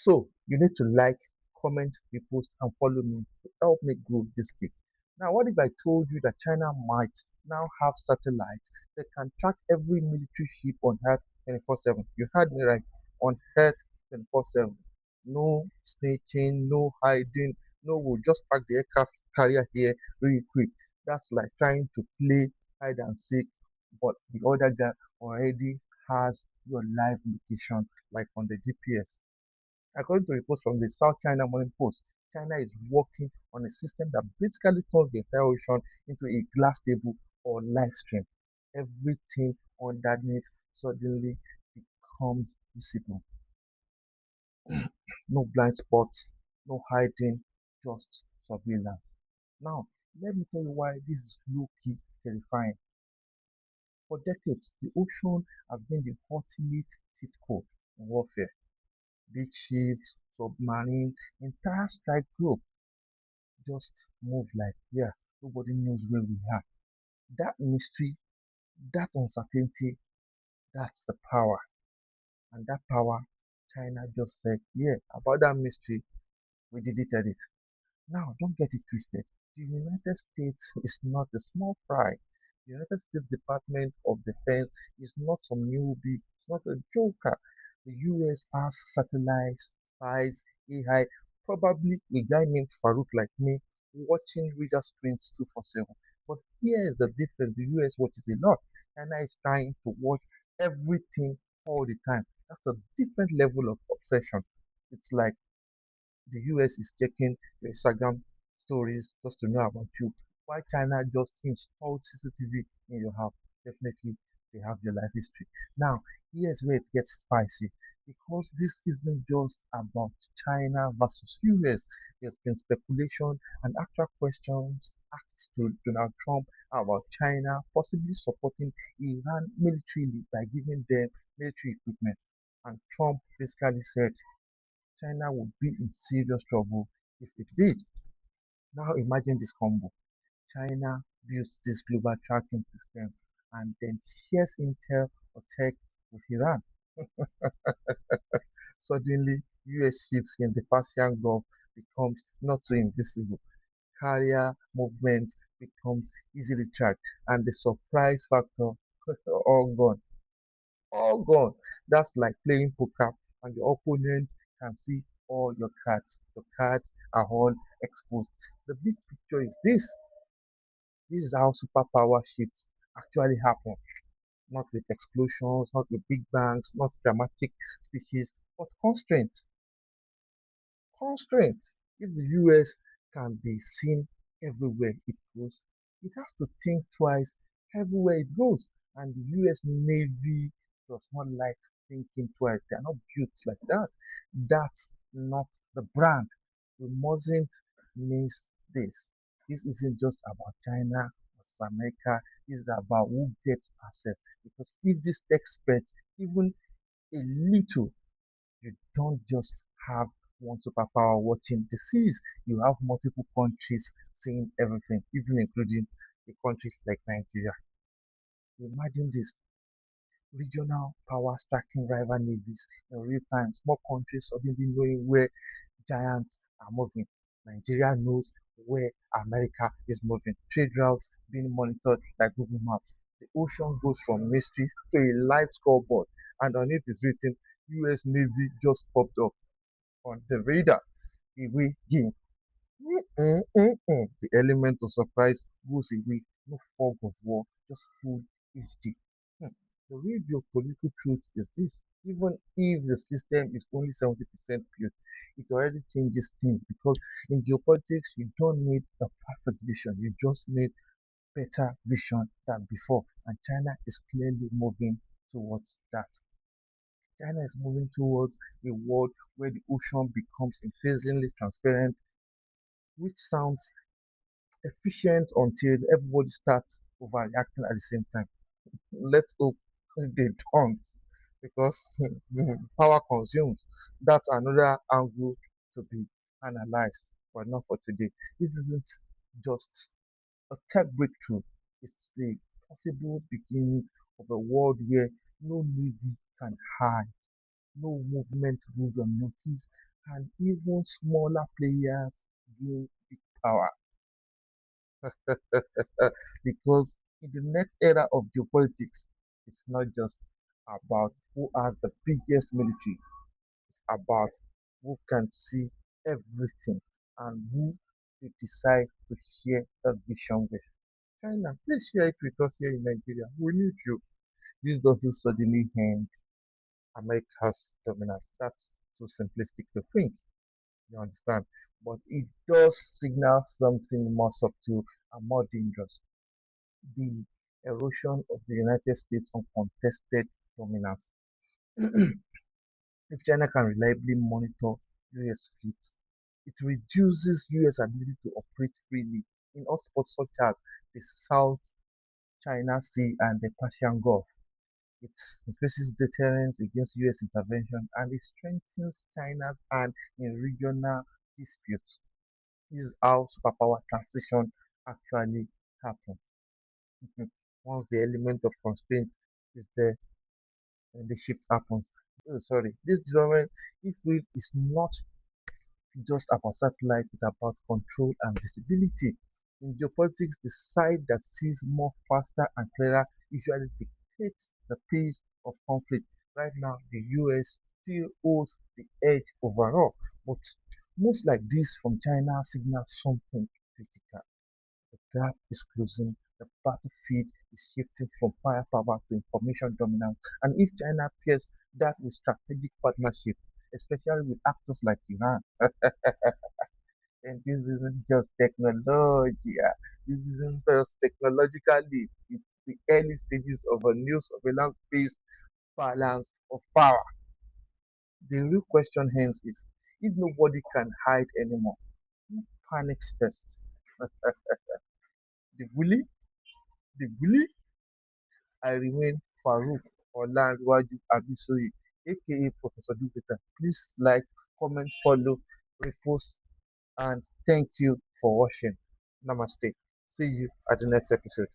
So you need to like, comment, repost, and follow me to help me grow this week. Now, what if I told you that China might now have satellites that can track every military ship on Earth 24/7? You heard me right, on Earth 24/7. No snitching, no hiding, no, we'll just park the aircraft carrier here really quick. That's like trying to play hide and seek, but the other guy already has your live location, like on the GPS. According to reports from the South China Morning Post, China is working on a system that basically turns the entire ocean into a glass table or live stream. Everything underneath suddenly becomes visible. No blind spots, no hiding, just surveillance. Now, let me tell you why this is low key terrifying. For decades, the ocean has been the ultimate cheat code in warfare. Big ships, submarine, entire strike group just move like, yeah, nobody knows where we are. That mystery, that uncertainty, that's the power. And that power, China just said, yeah, about that mystery, we deleted it. Now, don't get it twisted. The United States is not a small fry. The United States Department of Defense is not some newbie, it's not a joker. The US has satellites, spies, AI, probably a guy named Farouk like me watching reader screens 247. But here is the difference, the US watches a lot. China is trying to watch everything all the time. That's a different level of obsession. It's like the US is checking your Instagram stories just to know about you. Why China just installed CCTV in your house? Definitely, they have your life history. Now, here's where it gets spicy because this isn't just about China versus US. There's been speculation and actual questions asked to Donald Trump about China possibly supporting Iran militarily by giving them military equipment. And Trump basically said China would be in serious trouble if it did. Now imagine this combo. China builds this global tracking system and then shares intel or tech with Iran. Suddenly, US ships in the Persian Gulf becomes not so invisible. Carrier movement becomes easily tracked and the surprise factor all gone. All gone. That's like playing poker and your opponent can see all your cards. Your cards are all exposed. The big picture is this. This is how superpower shifts actually happen. Not with explosions, not with big bangs, not dramatic speeches, but constraints. Constraints. If the US can be seen everywhere it goes, it has to think twice everywhere it goes. And the US Navy does not like thinking twice. They are not built like that. That's not the brand. We mustn't miss this. This isn't just about China versus America. This is about who gets access. Because if these experts, even a little, you don't just have one superpower watching the seas. You have multiple countries seeing everything, even including a country like Nigeria. Imagine this regional power stacking rival navies in real time. Small countries suddenly knowing where giants are moving. Nigeria knows where America is moving. Trade routes being monitored like Google Maps. The ocean goes from mystery to a live scoreboard, and on it is written US Navy just popped up on the radar. Away game. The element of surprise goes away. No fog of war, just full HD. Hmm. The real geopolitical truth is this. Even if the system is only 70% built, it already changes things because in geopolitics, you don't need a perfect vision. You just need better vision than before. And China is clearly moving towards that. China is moving towards a world where the ocean becomes increasingly transparent, which sounds efficient until everybody starts overreacting at the same time. Let's hope they don't, because power consumes. That's another angle to be analyzed, but not for today. This isn't just a tech breakthrough, it's the possible beginning of a world where no navy can hide, No movement goes unnoticed, and even smaller players gain big power. Because in the next era of geopolitics, it's not just about who has the biggest military, it's about who can see everything and who they decide to share that vision with. China, please share it with us here in Nigeria. We need you. This doesn't suddenly end America's dominance. That's too simplistic to think. You understand? But it does signal something more subtle and more dangerous. The erosion of the United States' uncontested dominance. If China can reliably monitor US fleets, it reduces US ability to operate freely in hotspots such as the South China Sea and the Persian Gulf. It increases deterrence against US intervention and it strengthens China's hand in regional disputes. This is how superpower transition actually happens. Once the element of constraint is there, then the shift happens. Oh, sorry, this development, if we is not just about satellites, it's about control and visibility. In geopolitics, the side that sees more faster and clearer usually dictates the pace of conflict. Right now, the US still holds the edge overall, but moves like this from China signal something critical. The gap is closing, the battlefield is shifting from firepower to information dominance, and if China pairs that with strategic partnership, especially with actors like Iran, and this isn't just technology. This isn't just technologically. It's the early stages of a new surveillance-based balance of power. The real question hence is, if nobody can hide anymore, who panics first? The bully? The bully? I remain Farouk Olanwaju Abisoye, aka Professor Dubeta. Please like, comment, follow, repost, and thank you for watching. Namaste. See you at the next episode.